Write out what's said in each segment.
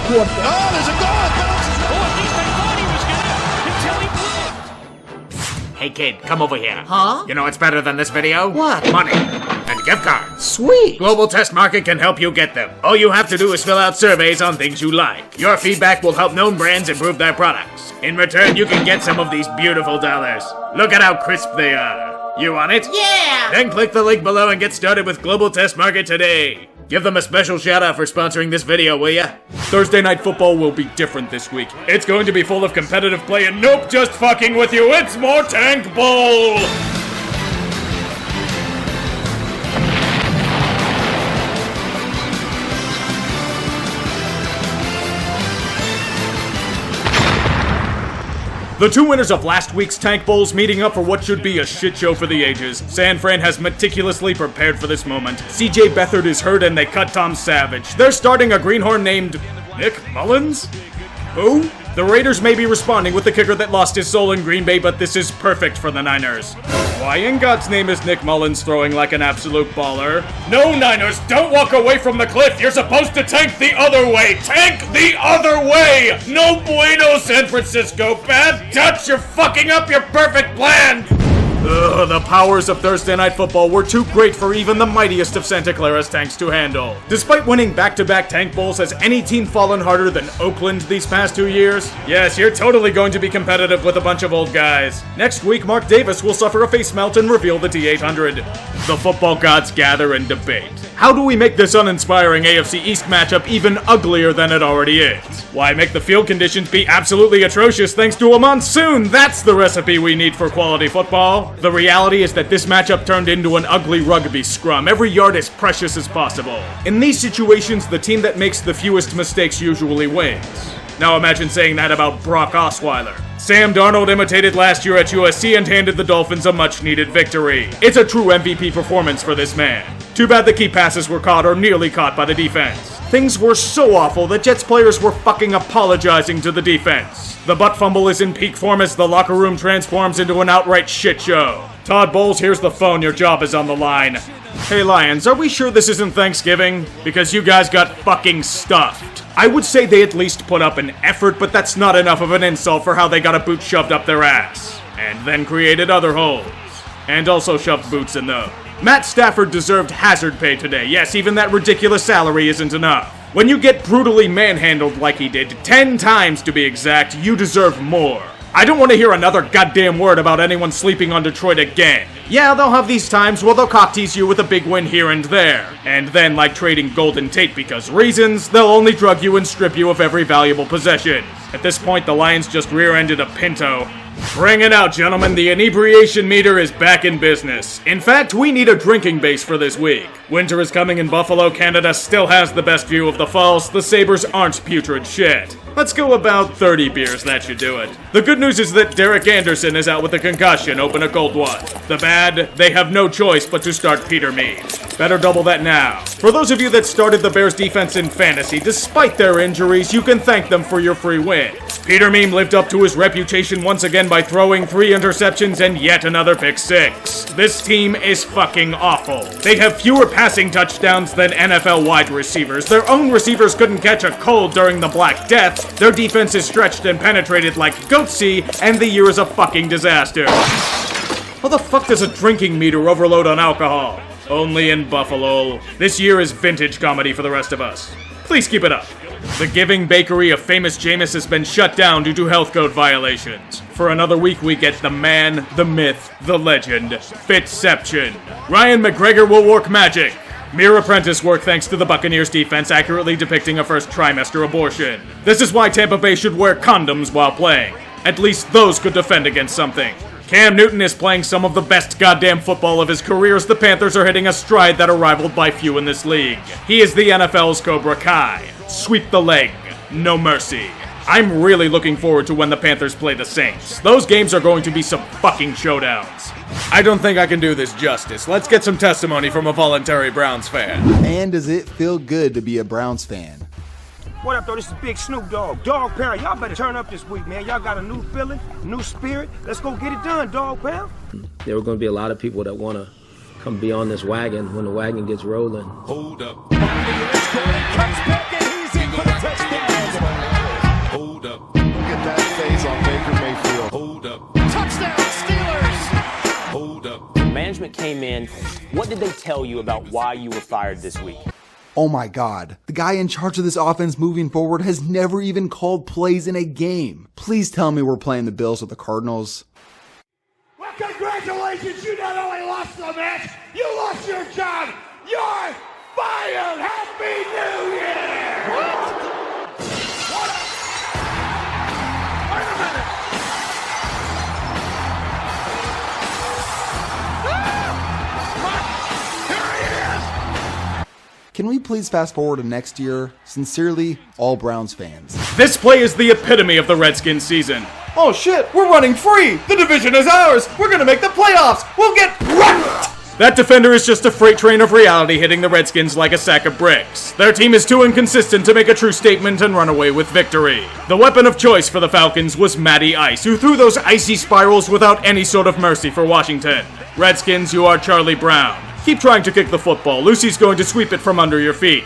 quarterback. Oh, there's a goal. Hey kid, come over here. Huh? You know what's better than this video? What? Money. And gift cards. Sweet. Global Test Market can help you get them. All you have to do is fill out surveys on things you like. Your feedback will help known brands improve their products. In return, you can get some of these beautiful dollars. Look at how crisp they are. You want it? Yeah. Then click the link below and get started with Global Test Market today. Give them a special shout out for sponsoring this video, will ya? Thursday Night Football will be different this week. It's going to be full of competitive play and nope, just fucking with you. It's more Tank Bowl! The two winners of last week's Tank Bowls meeting up for what should be a shit show for the ages. San Fran has meticulously prepared for this moment. CJ Beathard is hurt and they cut Tom Savage. They're starting a greenhorn named Nick Mullins? Who? The Raiders may be responding with the kicker that lost his soul in Green Bay, but this is perfect for the Niners. Why in God's name is Nick Mullins throwing like an absolute baller? No, Niners, don't walk away from the cliff. You're supposed to tank the other way. Tank the other way! No bueno, San Francisco. Bad touch, you're fucking up your perfect plan! Ugh, the powers of Thursday Night Football were too great for even the mightiest of Santa Clara's tanks to handle. Despite winning back-to-back Tank Bowls, has any team fallen harder than Oakland these past 2 years? Yes, you're totally going to be competitive with a bunch of old guys. Next week, Mark Davis will suffer a face melt and reveal the T-800. The football gods gather and debate. How do we make this uninspiring AFC East matchup even uglier than it already is? Why make the field conditions be absolutely atrocious thanks to a monsoon? That's the recipe we need for quality football. The reality is that this matchup turned into an ugly rugby scrum. Every yard as precious as possible. In these situations, the team that makes the fewest mistakes usually wins. Now imagine saying that about Brock Osweiler. Sam Darnold imitated last year at USC and handed the Dolphins a much-needed victory. It's a true MVP performance for this man. Too bad the key passes were caught or nearly caught by the defense. Things were so awful that Jets players were fucking apologizing to the defense. The butt fumble is in peak form as the locker room transforms into an outright shit show. Todd Bowles, here's the phone, your job is on the line. Hey Lions, are we sure this isn't Thanksgiving? Because you guys got fucking stuffed. I would say they at least put up an effort, but that's not enough of an insult for how they got a boot shoved up their ass. And then created other holes. And also shoved boots in those. Matt Stafford deserved hazard pay today. Yes, even that ridiculous salary isn't enough. When you get brutally manhandled like he did, 10 times to be exact, you deserve more. I don't want to hear another goddamn word about anyone sleeping on Detroit again. Yeah, they'll have these times where they'll cock tease you with a big win here and there. And then, like trading Golden Tate because reasons, they'll only drug you and strip you of every valuable possession. At this point, the Lions just rear-ended a Pinto. Bring it out, gentlemen. The Inebriation Meter is back in business. In fact, we need a drinking base for this week. Winter is coming and Buffalo, Canada still has the best view of the falls. The Sabres aren't putrid shit. Let's go about 30 beers, that should do it. The good news is that Derek Anderson is out with a concussion, open a cold one. The bad, they have no choice but to start Peter Mead. Better double that now. For those of you that started the Bears defense in fantasy, despite their injuries, you can thank them for your free win. Peter Mead lived up to his reputation once again by throwing 3 interceptions and yet another pick 6. This team is fucking awful. They have fewer passing touchdowns than NFL wide receivers. Their own receivers couldn't catch a cold during the Black Death. Their defense is stretched and penetrated like goatsy, and the year is a fucking disaster. How the fuck does a drinking meter overload on alcohol? Only in Buffalo. This year is vintage comedy for the rest of us. Please keep it up. The Giving Bakery of Famous Jameis has been shut down due to health code violations. For another week, we get the man, the myth, the legend, Fitception. Ryan McGregor will work magic. Mere apprentice work thanks to the Buccaneers defense accurately depicting a first trimester abortion. This is why Tampa Bay should wear condoms while playing. At least those could defend against something. Cam Newton is playing some of the best goddamn football of his career as the Panthers are hitting a stride that are rivaled by few in this league. He is the NFL's Cobra Kai. Sweep the leg. No mercy. I'm really looking forward to when the Panthers play the Saints. Those games are going to be some fucking showdowns. I don't think I can do this justice. Let's get some testimony from a voluntary Browns fan. Man, does it feel good to be a Browns fan. What up, though? This is Big Snoop Dogg. Dog Pound, y'all better turn up this week, man. Y'all got a new feeling, new spirit. Let's go get it done, Dog Pound. There are going to be a lot of people that want to come be on this wagon when the wagon gets rolling. Hold up. Cuts back and he's in for the touchdown. that came in. What did they tell you about why you were fired this week? Oh my God. The guy in charge of this offense moving forward has never even called plays in a game. Please tell me we're playing the Bills or the Cardinals. Well, congratulations. You not only lost the match, you lost your job. You're fired. Happy New Year. What a... Wait a minute. Can we please fast forward to next year? Sincerely, all Browns fans. This play is the epitome of the Redskins season. Oh shit, we're running free! The division is ours! We're gonna make the playoffs! We'll get wrecked! That defender is just a freight train of reality hitting the Redskins like a sack of bricks. Their team is too inconsistent to make a true statement and run away with victory. The weapon of choice for the Falcons was Matty Ice, who threw those icy spirals without any sort of mercy for Washington. Redskins, you are Charlie Brown. Keep trying to kick the football. Lucy's going to sweep it from under your feet,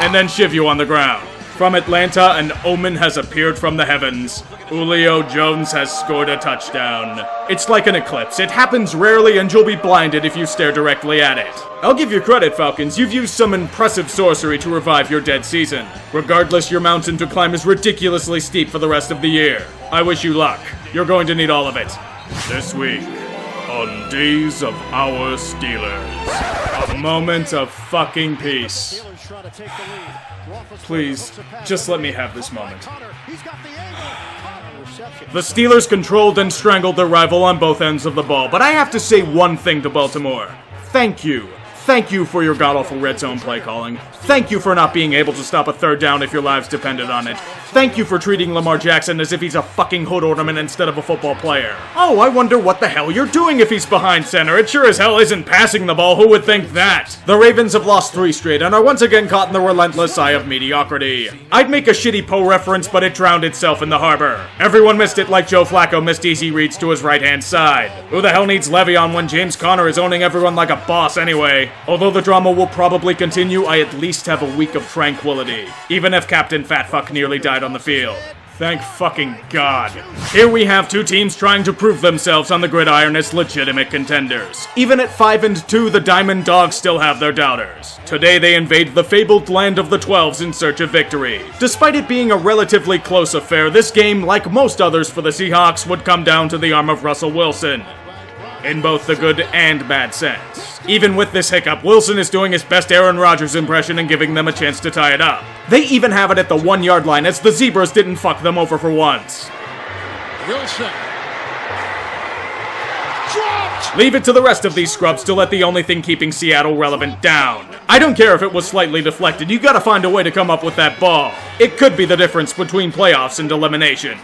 and then shiv you on the ground. From Atlanta, an omen has appeared from the heavens. Julio Jones has scored a touchdown. It's like an eclipse. It happens rarely, and you'll be blinded if you stare directly at it. I'll give you credit, Falcons. You've used some impressive sorcery to revive your dead season. Regardless, your mountain to climb is ridiculously steep for the rest of the year. I wish you luck. You're going to need all of it. This week, on Days of Our Steelers, a moment of fucking peace. Please, just let me have this moment. The Steelers controlled and strangled their rival on both ends of the ball, but I have to say one thing to Baltimore. Thank you. Thank you for your god-awful red zone play calling. Thank you for not being able to stop a third down if your lives depended on it. Thank you for treating Lamar Jackson as if he's a fucking hood ornament instead of a football player. Oh, I wonder what the hell you're doing if he's behind center. It sure as hell isn't passing the ball. Who would think that? The Ravens have lost 3 straight and are once again caught in the relentless eye of mediocrity. I'd make a shitty Poe reference, but it drowned itself in the harbor. Everyone missed it like Joe Flacco missed easy reads to his right-hand side. Who the hell needs Le'Veon when James Conner is owning everyone like a boss anyway? Although the drama will probably continue, I at least have a week of tranquility, even if Captain Fatfuck nearly died on the field. Thank fucking God. Here we have 2 teams trying to prove themselves on the gridiron as legitimate contenders. Even at 5-2, the Diamond Dogs still have their doubters. Today they invade the fabled land of the 12s in search of victory. Despite it being a relatively close affair, this game, like most others for the Seahawks, would come down to the arm of Russell Wilson, in both the good and bad sense. Even with this hiccup, Wilson is doing his best Aaron Rodgers impression and giving them a chance to tie it up. They even have it at the 1-yard line as the Zebras didn't fuck them over for once. Wilson. Leave it to the rest of these scrubs to let the only thing keeping Seattle relevant down. I don't care if it was slightly deflected, you gotta find a way to come up with that ball. It could be the difference between playoffs and elimination.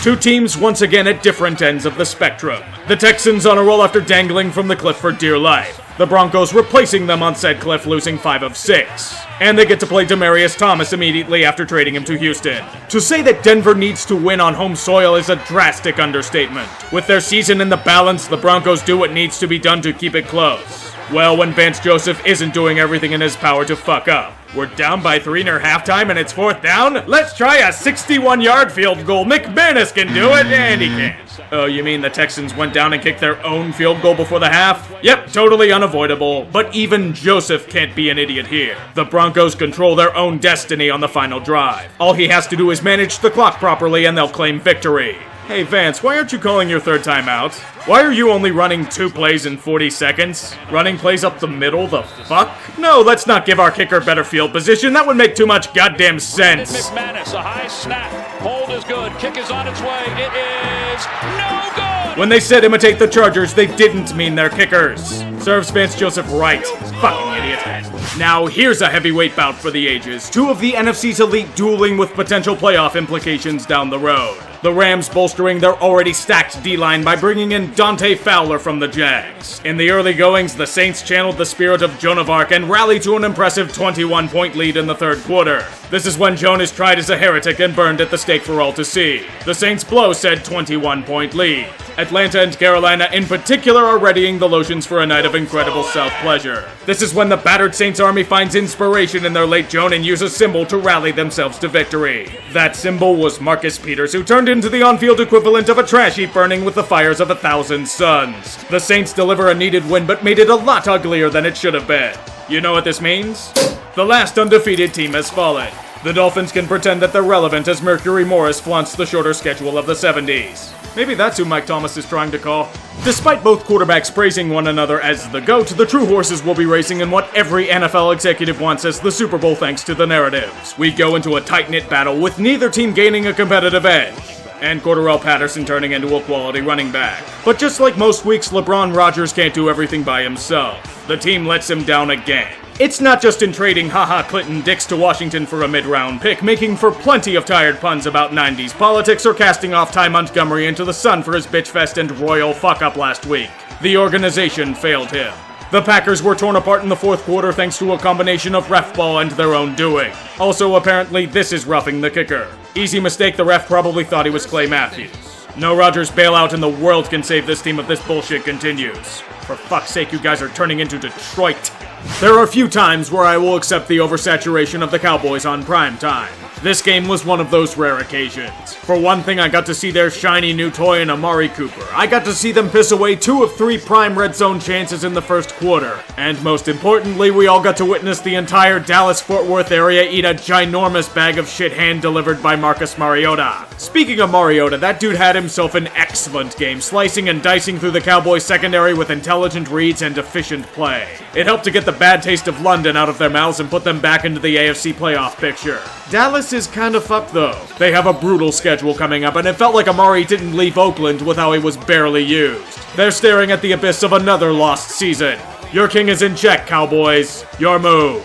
2 teams once again at different ends of the spectrum. The Texans on a roll after dangling from the cliff for dear life. The Broncos replacing them on said cliff, losing 5 of 6. And they get to play Demaryius Thomas immediately after trading him to Houston. To say that Denver needs to win on home soil is a drastic understatement. With their season in the balance, the Broncos do what needs to be done to keep it close. Well, when Vance Joseph isn't doing everything in his power to fuck up. We're down by 3 near halftime and it's 4th down? Let's try a 61-yard field goal. McManus can do it, and he can't. Oh, you mean the Texans went down and kicked their own field goal before the half? Yep, totally unavoidable, but even Joseph can't be an idiot here. The Broncos control their own destiny on the final drive. All he has to do is manage the clock properly and they'll claim victory. Hey Vance, why aren't you calling your 3rd timeout? Why are you only running 2 plays in 40 seconds? Running plays up the middle, the fuck? No, let's not give our kicker better field position. That would make too much goddamn sense. McManus, a high snap. Hold is good. Kick is on its way. It is no good. When they said imitate the Chargers, they didn't mean their kickers. Serves Vance Joseph right. Fucking idiot. Now, here's a heavyweight bout for the ages. 2 of the NFC's elite dueling with potential playoff implications down the road. The Rams bolstering their already stacked D-line by bringing in Dante Fowler from the Jags. In the early goings, the Saints channeled the spirit of Joan of Arc and rallied to an impressive 21-point lead in the 3rd quarter. This is when Joan is tried as a heretic and burned at the stake for all to see. The Saints blow said 21-point lead. Atlanta and Carolina in particular are readying the lotions for a night of incredible self-pleasure. This is when the battered Saints army finds inspiration in their late Joan and use a symbol to rally themselves to victory. That symbol was Marcus Peters, who turned into the on-field equivalent of a trash heap burning with the fires of 1,000 suns. The Saints deliver a needed win, but made it a lot uglier than it should have been. You know what this means? The last undefeated team has fallen. The Dolphins can pretend that they're relevant as Mercury Morris flaunts the shorter schedule of the 70s. Maybe that's who Mike Thomas is trying to call. Despite both quarterbacks praising one another as the GOAT, the true horses will be racing in what every NFL executive wants as the Super Bowl thanks to the narratives. We go into a tight-knit battle with neither team gaining a competitive edge, and Cordarrelle Patterson turning into a quality running back. But just like most weeks, LeBron Rodgers can't do everything by himself. The team lets him down again. It's not just in trading Clinton-Dix to Washington for a mid-round pick, making for plenty of tired puns about 90s politics, or casting off Ty Montgomery into the sun for his bitchfest and royal fuck-up last week. The organization failed him. The Packers were torn apart in the fourth quarter thanks to a combination of ref ball and their own doing. Also, apparently, this is roughing the kicker. Easy mistake, the ref probably thought he was Clay Matthews. No Rodgers bailout in the world can save this team if this bullshit continues. For fuck's sake, you guys are turning into Detroit. There are few times where I will accept the oversaturation of the Cowboys on prime time. This game was one of those rare occasions. For one thing, I got to see their shiny new toy in Amari Cooper. I got to see them piss away 2 of 3 prime red zone chances in the first quarter. And most importantly, we all got to witness the entire Dallas-Fort Worth area eat a ginormous bag of shit hand-delivered by Marcus Mariota. Speaking of Mariota, that dude had himself an excellent game, slicing and dicing through the Cowboys secondary with intelligent reads and efficient play. It helped to get the bad taste of London out of their mouths and put them back into the AFC playoff picture. Dallas is kinda fucked though. They have a brutal schedule coming up, and it felt like Amari didn't leave Oakland with how he was barely used. They're staring at the abyss of another lost season. Your king is in check, Cowboys. Your move.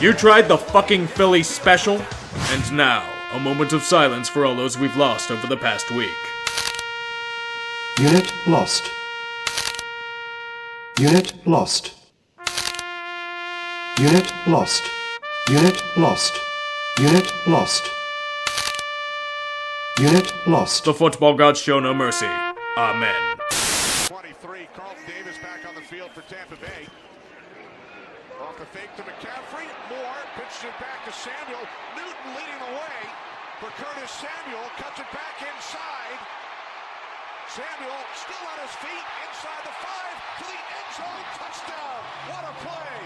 You tried the fucking Philly special? And now, a moment of silence for all those we've lost over the past week. Unit lost. Unit lost. Unit lost. Unit lost. Unit lost. Unit lost. The football gods show no mercy. Amen. 23, Carlton Davis back on the field for Tampa Bay. Off the fake to McCaffrey. Moore pitches it back to Samuel. Newton leading the way for Curtis Samuel. Cuts it back inside. Samuel still on his feet inside the 5 to the end zone. Touchdown. What a play.